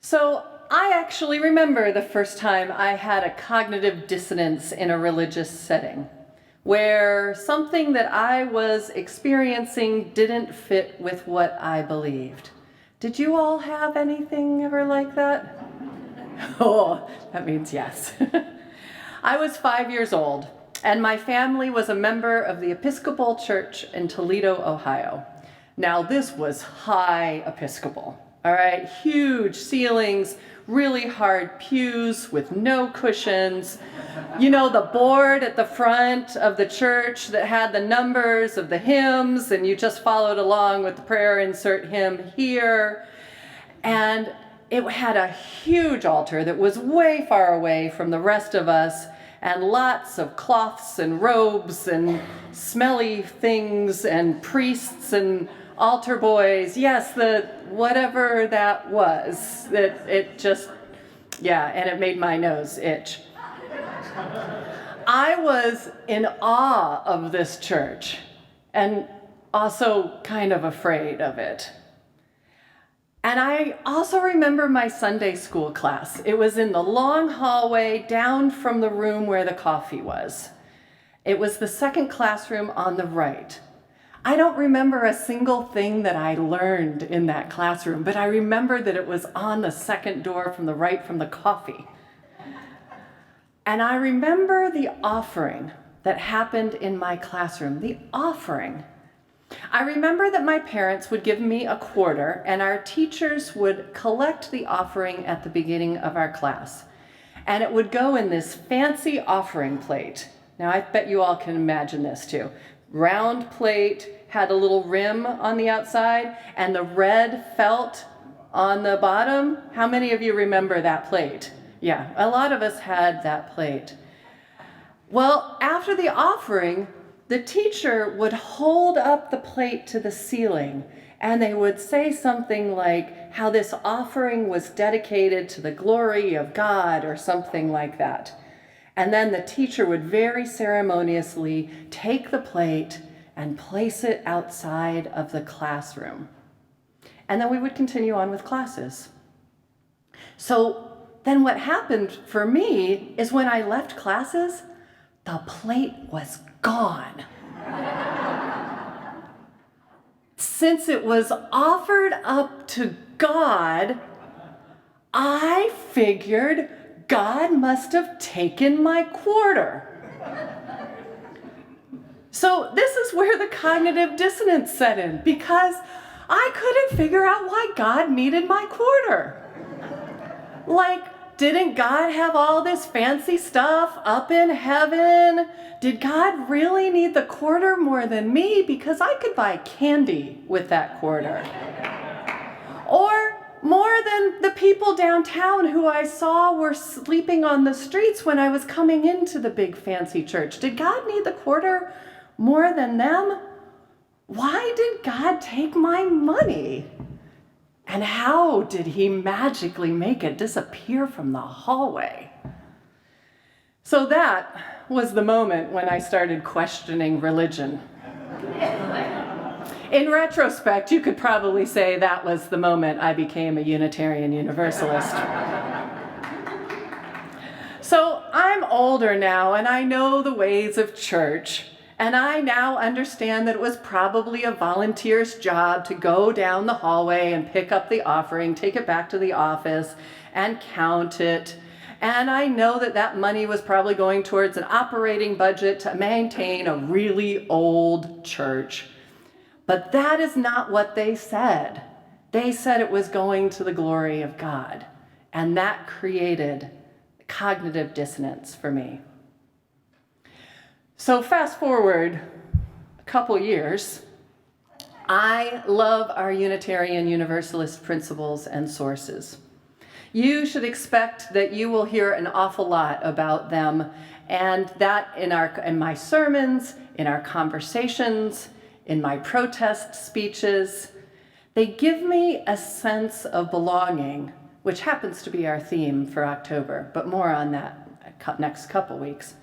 So I actually remember the first time I had a cognitive dissonance in a religious setting, where something that I was experiencing didn't fit with what I believed. Did you all have anything ever like that? Oh, that means yes. I was 5 years old, and my family was a member of the Episcopal Church in Toledo, Ohio. Now, this was high Episcopal, all right? Huge ceilings, really hard pews with no cushions. You know, the board at the front of the church that had the numbers of the hymns, and you just followed along with the prayer, insert hymn here. And it had a huge altar that was way far away from the rest of us, and lots of cloths and robes and smelly things and priests and altar boys. Yes, the whatever that was, that it just, yeah, and it made my nose itch. I was in awe of this church and also kind of afraid of it. And I also remember my Sunday school class. It was in the long hallway down from the room where the coffee was. It was the second classroom on the right. I don't remember a single thing that I learned in that classroom, but I remember that it was on the second door from the right from the coffee. And I remember the offering that happened in my classroom, the offering. I remember that my parents would give me a quarter, and our teachers would collect the offering at the beginning of our class. And it would go in this fancy offering plate. Now, I bet you all can imagine this too. Round plate, had a little rim on the outside, and the red felt on the bottom. How many of you remember that plate? Yeah, a lot of us had that plate. Well, after the offering, the teacher would hold up the plate to the ceiling, and they would say something like how this offering was dedicated to the glory of God or something like that. And then the teacher would very ceremoniously take the plate and place it outside of the classroom. And then we would continue on with classes. So then what happened for me is when I left classes, the plate was gone. Since it was offered up to God, I figured God must have taken my quarter. So this is where the cognitive dissonance set in, because I couldn't figure out why God needed my quarter. Like, didn't God have all this fancy stuff up in heaven? Did God really need the quarter more than me? Because I could buy candy with that quarter. Or more than the people downtown who I saw were sleeping on the streets when I was coming into the big fancy church. Did God need the quarter more than them? Why did God take my money? And how did he magically make it disappear from the hallway? So that was the moment when I started questioning religion. In retrospect, you could probably say that was the moment I became a Unitarian Universalist. So I'm older now, and I know the ways of church. And I now understand that it was probably a volunteer's job to go down the hallway and pick up the offering, take it back to the office, and count it. And I know that that money was probably going towards an operating budget to maintain a really old church. But that is not what they said. They said it was going to the glory of God. And that created cognitive dissonance for me. So fast forward a couple years, I love our Unitarian Universalist principles and sources. You should expect that you will hear an awful lot about them, and that in my sermons, in our conversations, in my protest speeches. They give me a sense of belonging, which happens to be our theme for October, but more on that next couple weeks.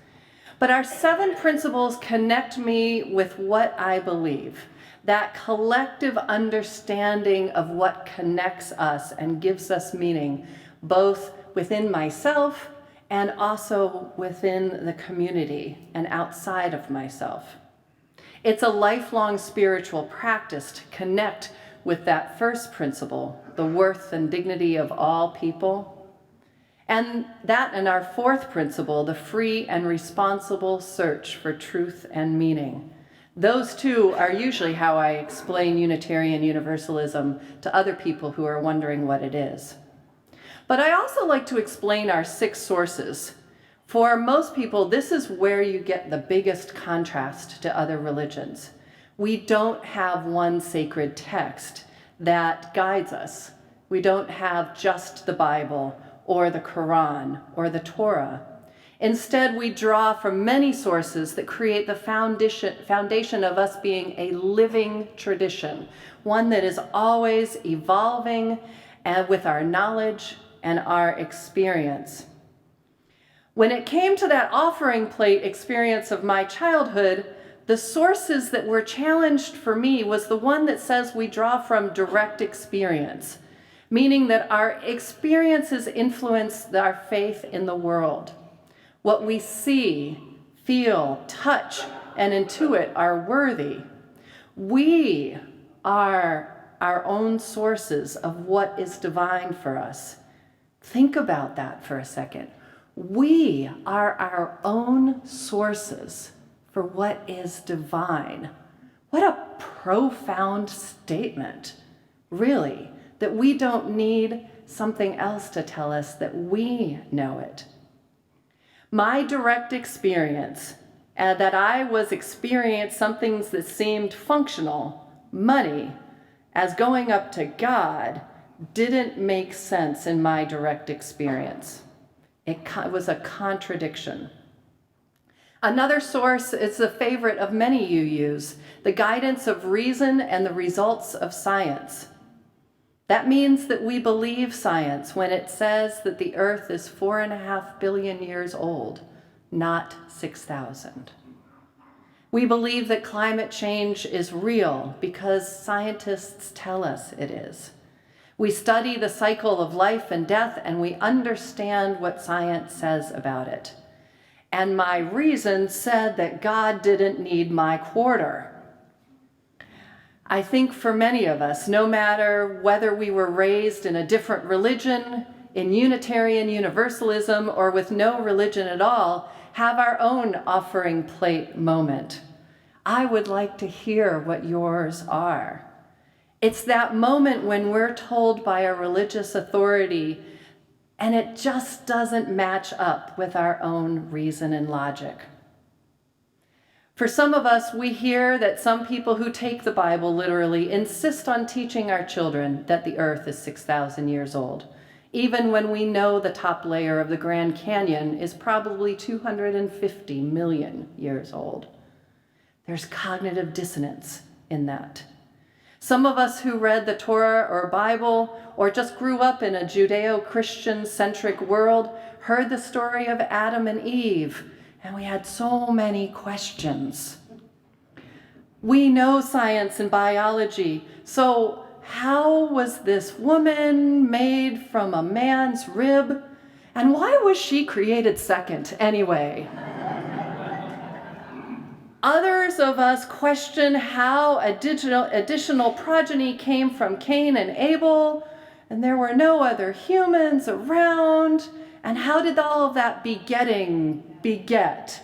But our 7 principles connect me with what I believe. that collective understanding of what connects us and gives us meaning, both within myself and also within the community and outside of myself. It's a lifelong spiritual practice to connect with that first principle, the worth and dignity of all people. And our fourth principle, the free and responsible search for truth and meaning. Those two are usually how I explain Unitarian Universalism to other people who are wondering what it is. But I also like to explain our 6 sources. For most people, this is where you get the biggest contrast to other religions. We don't have one sacred text that guides us. We don't have just the Bible or the Quran or the Torah. Instead, we draw from many sources that create the foundation of us being a living tradition, one that is always evolving and with our knowledge and our experience. When it came to that offering plate experience of my childhood, the sources that were challenged for me was the one that says we draw from direct experience, meaning that our experiences influence our faith in the world. What we see, feel, touch, and intuit are worthy. We are our own sources of what is divine for us. Think about that for a second. We are our own sources for what is divine. What a profound statement, really, that we don't need something else to tell us that we know it. My direct experience, that I was experiencing some things that seemed functional, money, as going up to God, didn't make sense in my direct experience. It was a contradiction. Another source is a favorite of many UUs, the guidance of reason and the results of science. That means that we believe science when it says that the Earth is 4.5 billion years old, not 6,000. We believe that climate change is real because scientists tell us it is. We study the cycle of life and death, and we understand what science says about it. And my reason said that God didn't need my quarter. I think for many of us, no matter whether we were raised in a different religion, in Unitarian Universalism, or with no religion at all, have our own offering plate moment. I would like to hear what yours are. It's that moment when we're told by a religious authority, and it just doesn't match up with our own reason and logic. For some of us, we hear that some people who take the Bible literally insist on teaching our children that the earth is 6,000 years old, even when we know the top layer of the Grand Canyon is probably 250 million years old. There's cognitive dissonance in that. Some of us who read the Torah or Bible or just grew up in a Judeo-Christian centric world heard the story of Adam and Eve, and we had so many questions. We know science and biology, so how was this woman made from a man's rib? And why was she created second anyway? Others of us question how additional progeny came from Cain and Abel, and there were no other humans around, and how did all of that beget?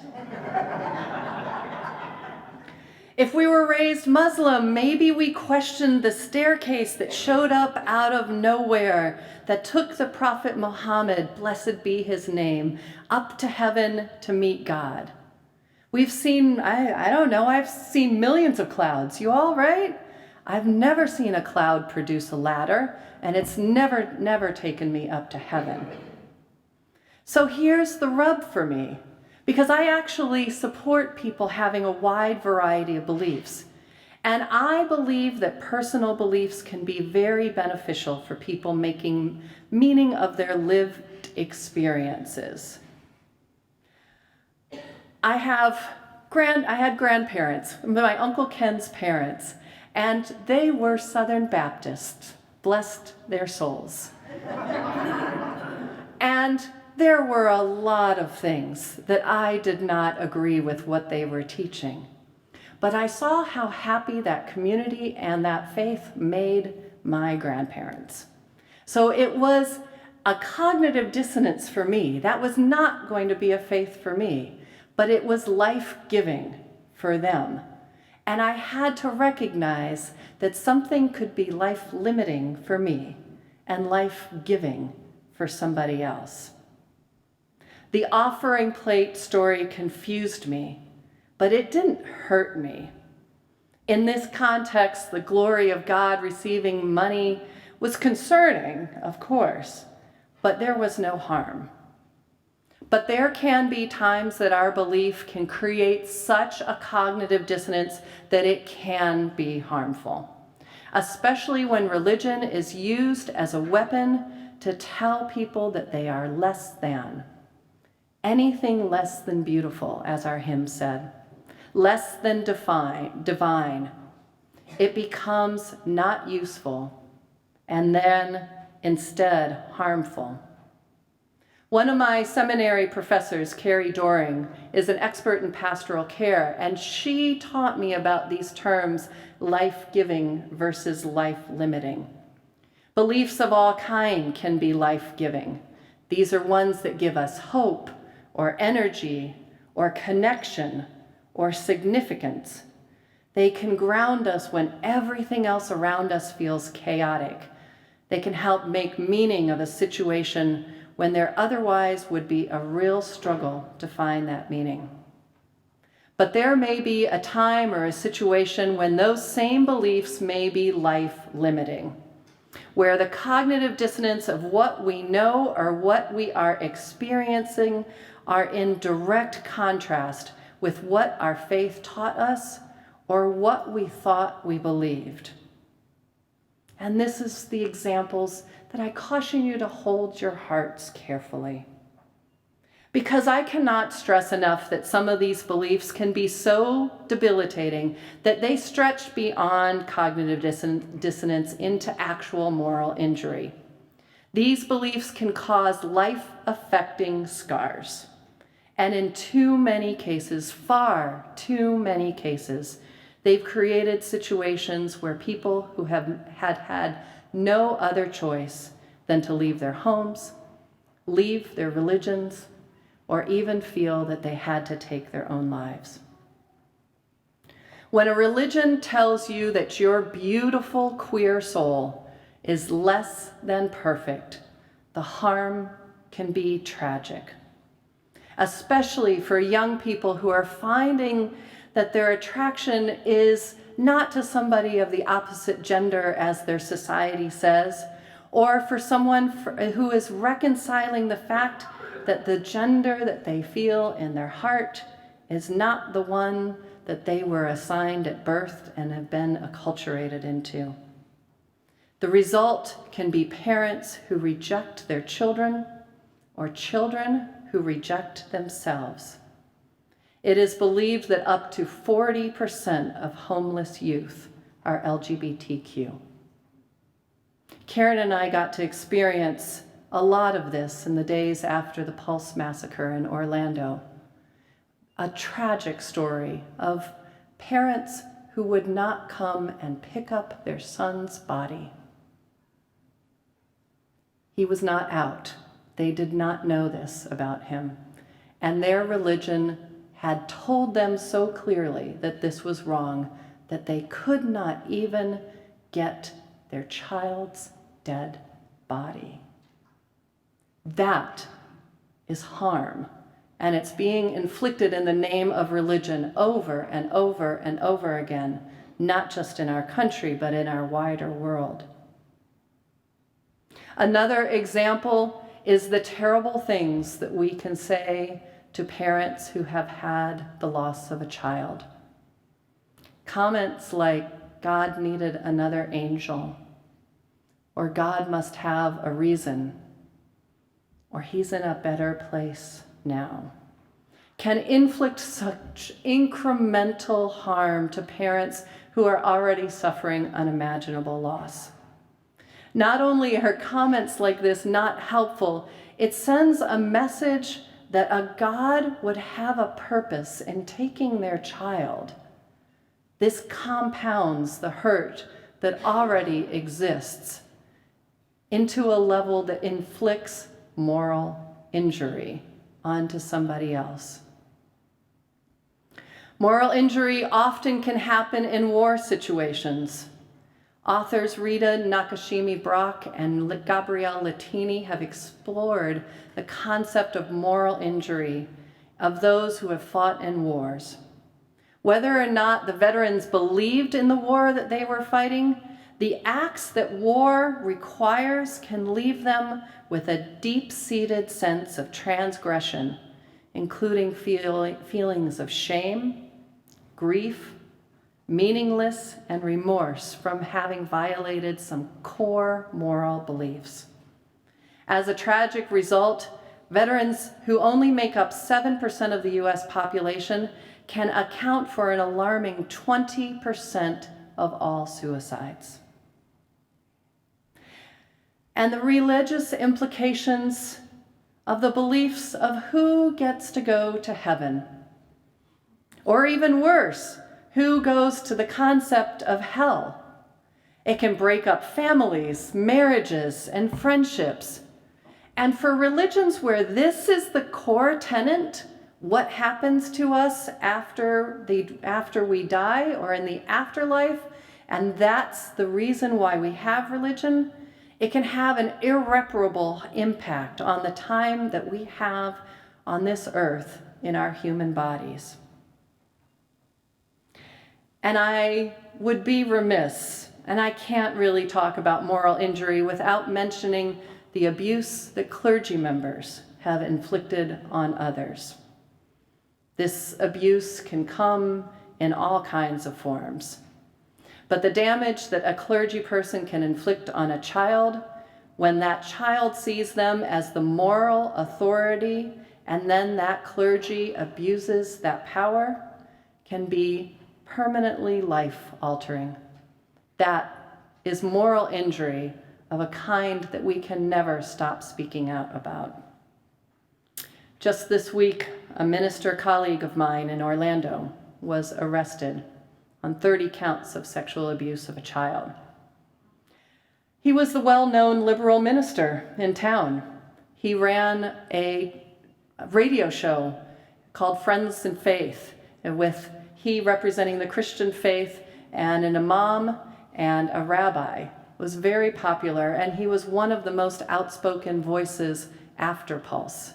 If we were raised Muslim, maybe we questioned the staircase that showed up out of nowhere that took the Prophet Muhammad, blessed be his name, up to heaven to meet God. We've seen, I've seen millions of clouds. You all right? I've never seen a cloud produce a ladder, and it's never taken me up to heaven. So here's the rub for me, because I actually support people having a wide variety of beliefs. And I believe that personal beliefs can be very beneficial for people making meaning of their lived experiences. I had grandparents, my Uncle Ken's parents, and they were Southern Baptists, blessed their souls. And there were a lot of things that I did not agree with what they were teaching. But I saw how happy that community and that faith made my grandparents. So it was a cognitive dissonance for me. That was not going to be a faith for me, but it was life-giving for them. And I had to recognize that something could be life-limiting for me and life-giving for somebody else. The offering plate story confused me, but it didn't hurt me. In this context, the glory of God receiving money was concerning, of course, but there was no harm. But there can be times that our belief can create such a cognitive dissonance that it can be harmful, especially when religion is used as a weapon to tell people that they are less than. Anything less than beautiful, as our hymn said, less than divine. It becomes not useful, and then instead harmful. One of my seminary professors, Carrie Doring, is an expert in pastoral care, and she taught me about these terms, life-giving versus life-limiting. Beliefs of all kind can be life-giving. These are ones that give us hope, or energy, or connection, or significance. They can ground us when everything else around us feels chaotic. They can help make meaning of a situation when there otherwise would be a real struggle to find that meaning. But there may be a time or a situation when those same beliefs may be life-limiting, where the cognitive dissonance of what we know or what we are experiencing are in direct contrast with what our faith taught us or what we thought we believed. And this is the examples that I caution you to hold your hearts carefully. Because I cannot stress enough that some of these beliefs can be so debilitating that they stretch beyond cognitive dissonance into actual moral injury. These beliefs can cause life-affecting scars. And in too many cases, far too many cases, they've created situations where people who have had no other choice than to leave their homes, leave their religions, or even feel that they had to take their own lives. When a religion tells you that your beautiful queer soul is less than perfect, the harm can be tragic, especially for young people who are finding that their attraction is not to somebody of the opposite gender as their society says, or for someone who is reconciling the fact that the gender that they feel in their heart is not the one that they were assigned at birth and have been acculturated into. The result can be parents who reject their children or children who reject themselves. It is believed that up to 40% of homeless youth are LGBTQ. Karen and I got to experience a lot of this in the days after the Pulse massacre in Orlando. A tragic story of parents who would not come and pick up their son's body. He was not out. They did not know this about him. And their religion had told them so clearly that this was wrong that they could not even get their child's dead body. That is harm, and it's being inflicted in the name of religion over and over and over again, not just in our country, but in our wider world. Another example is the terrible things that we can say to parents who have had the loss of a child. Comments like, God needed another angel, or God must have a reason, or he's in a better place now, can inflict such incremental harm to parents who are already suffering unimaginable loss. Not only are comments like this not helpful, it sends a message that a God would have a purpose in taking their child. This compounds the hurt that already exists into a level that inflicts moral injury onto somebody else. Moral injury often can happen in war situations. Authors Rita Nakashimi-Brock and Gabrielle Latini have explored the concept of moral injury of those who have fought in wars. Whether or not the veterans believed in the war that they were fighting, the acts that war requires can leave them with a deep-seated sense of transgression, including feelings of shame, grief, meaningless, and remorse from having violated some core moral beliefs. As a tragic result, veterans who only make up 7% of the US population can account for an alarming 20% of all suicides. And the religious implications of the beliefs of who gets to go to heaven, or even worse, who goes to the concept of hell. It can break up families, marriages, and friendships. And for religions where this is the core tenet, what happens to us after we die or in the afterlife, and that's the reason why we have religion, it can have an irreparable impact on the time that we have on this earth in our human bodies. And I would be remiss, and I can't really talk about moral injury without mentioning the abuse that clergy members have inflicted on others. This abuse can come in all kinds of forms. But the damage that a clergy person can inflict on a child, when that child sees them as the moral authority, and then that clergy abuses that power, can be permanently life-altering. That is moral injury of a kind that we can never stop speaking out about. Just this week, a minister colleague of mine in Orlando was arrested on 30 counts of sexual abuse of a child. He was the well-known liberal minister in town. He ran a radio show called Friends in Faith, with he representing the Christian faith and an imam and a rabbi. It was very popular, and he was one of the most outspoken voices after Pulse.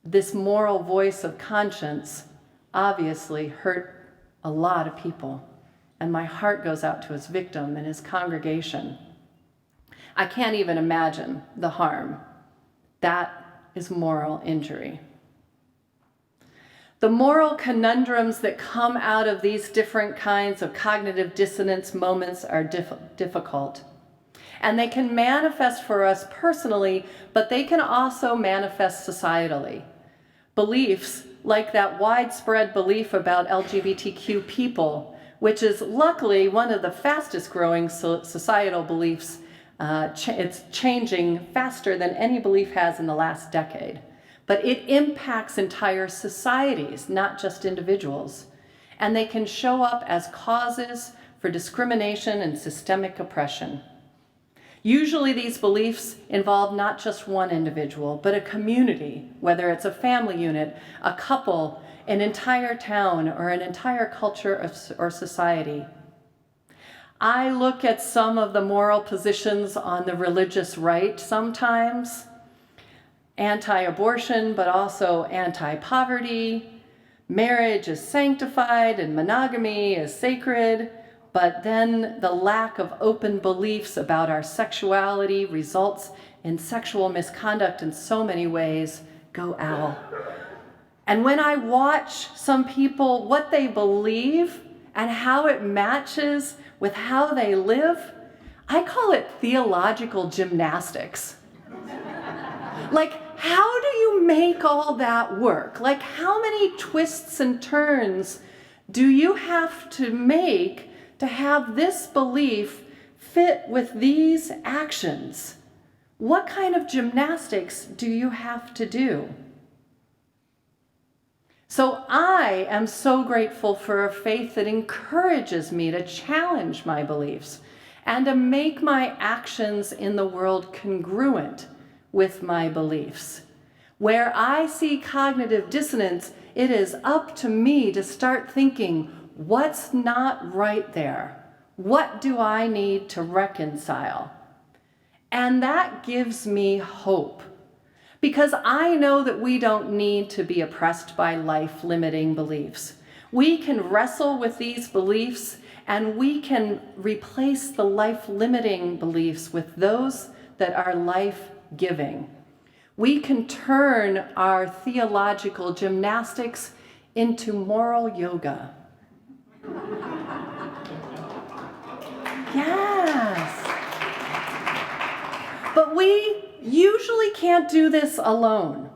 This moral voice of conscience obviously hurt a lot of people, and my heart goes out to his victim and his congregation. I can't even imagine the harm. That is moral injury. The moral conundrums that come out of these different kinds of cognitive dissonance moments are difficult. And they can manifest for us personally, but they can also manifest societally. Beliefs like that widespread belief about LGBTQ people, which is luckily one of the fastest growing societal beliefs. It's changing faster than any belief has in the last decade. But it impacts entire societies, not just individuals. And they can show up as causes for discrimination and systemic oppression. Usually these beliefs involve not just one individual, but a community, whether it's a family unit, a couple, an entire town, or an entire culture or society. I look at some of the moral positions on the religious right sometimes, anti-abortion, but also anti-poverty. Marriage is sanctified and monogamy is sacred, but then the lack of open beliefs about our sexuality results in sexual misconduct in so many ways. Go owl. And when I watch some people, what they believe and how it matches with how they live, I call it theological gymnastics. Like, how do you make all that work? Like, how many twists and turns do you have to make to have this belief fit with these actions? What kind of gymnastics do you have to do? So I am so grateful for a faith that encourages me to challenge my beliefs and to make my actions in the world congruent with my beliefs. Where I see cognitive dissonance, it is up to me to start thinking, what's not right there? What do I need to reconcile? And that gives me hope, because I know that we don't need to be oppressed by life-limiting beliefs. We can wrestle with these beliefs, and we can replace the life-limiting beliefs with those that are life-giving. We can turn our theological gymnastics into moral yoga. Yes. But we usually can't do this alone.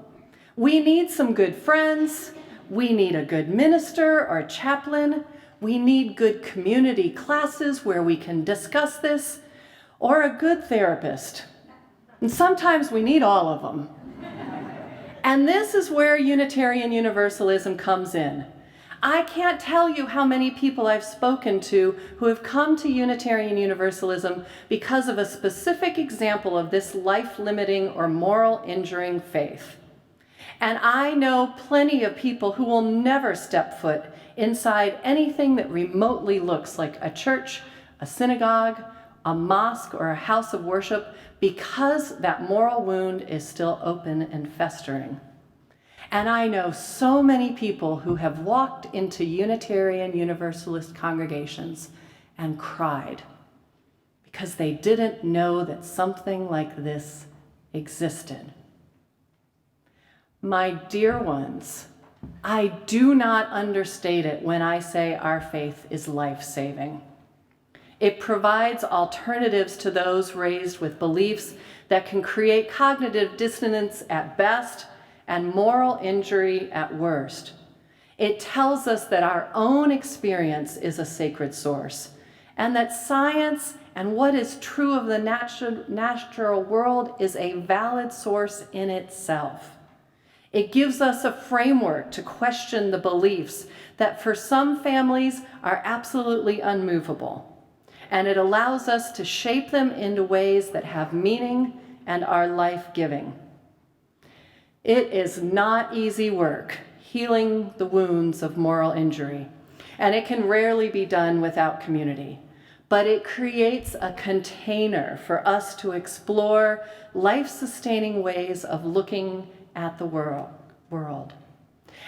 We need some good friends. We need a good minister or chaplain. We need good community classes where we can discuss this, or a good therapist. And sometimes we need all of them. And this is where Unitarian Universalism comes in. I can't tell you how many people I've spoken to who have come to Unitarian Universalism because of a specific example of this life-limiting or moral-injuring faith. And I know plenty of people who will never step foot inside anything that remotely looks like a church, a synagogue, a mosque, or a house of worship because that moral wound is still open and festering. And I know so many people who have walked into Unitarian Universalist congregations and cried because they didn't know that something like this existed. My dear ones, I do not understate it when I say our faith is life-saving. It provides alternatives to those raised with beliefs that can create cognitive dissonance at best and moral injury at worst. It tells us that our own experience is a sacred source, and that science and what is true of the natural world is a valid source in itself. It gives us a framework to question the beliefs that for some families are absolutely unmovable, and it allows us to shape them into ways that have meaning and are life-giving. It is not easy work, healing the wounds of moral injury, and it can rarely be done without community. But it creates a container for us to explore life-sustaining ways of looking at the world.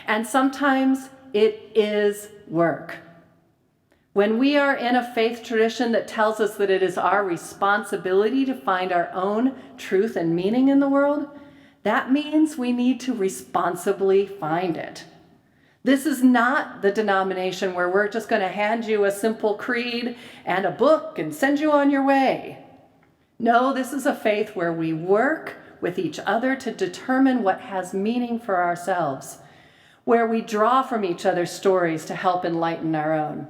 And sometimes it is work. When we are in a faith tradition that tells us that it is our responsibility to find our own truth and meaning in the world, that means we need to responsibly find it. This is not the denomination where we're just going to hand you a simple creed and a book and send you on your way. No, this is a faith where we work with each other to determine what has meaning for ourselves, where we draw from each other's stories to help enlighten our own,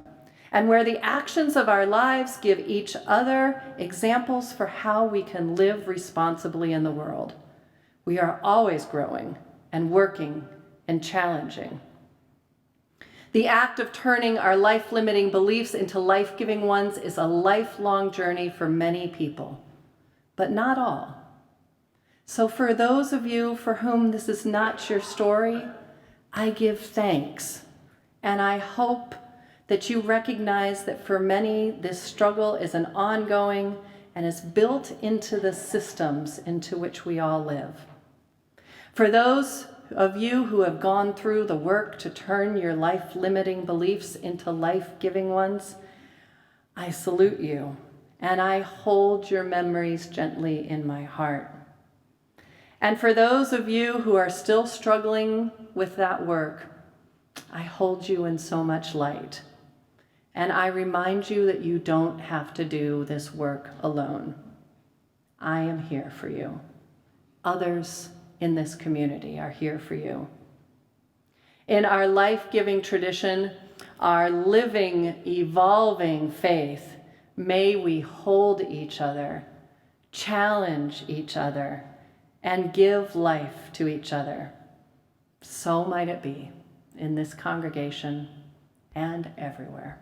and where the actions of our lives give each other examples for how we can live responsibly in the world. We are always growing and working and challenging. The act of turning our life-limiting beliefs into life-giving ones is a lifelong journey for many people, but not all. So for those of you for whom this is not your story, I give thanks, and I hope that you recognize that for many, this struggle is an ongoing and is built into the systems into which we all live. For those of you who have gone through the work to turn your life-limiting beliefs into life-giving ones, I salute you, and I hold your memories gently in my heart. And for those of you who are still struggling with that work, I hold you in so much light. And I remind you that you don't have to do this work alone. I am here for you. Others in this community are here for you. In our life-giving tradition, our living, evolving faith, may we hold each other, challenge each other, and give life to each other. So might it be in this congregation and everywhere.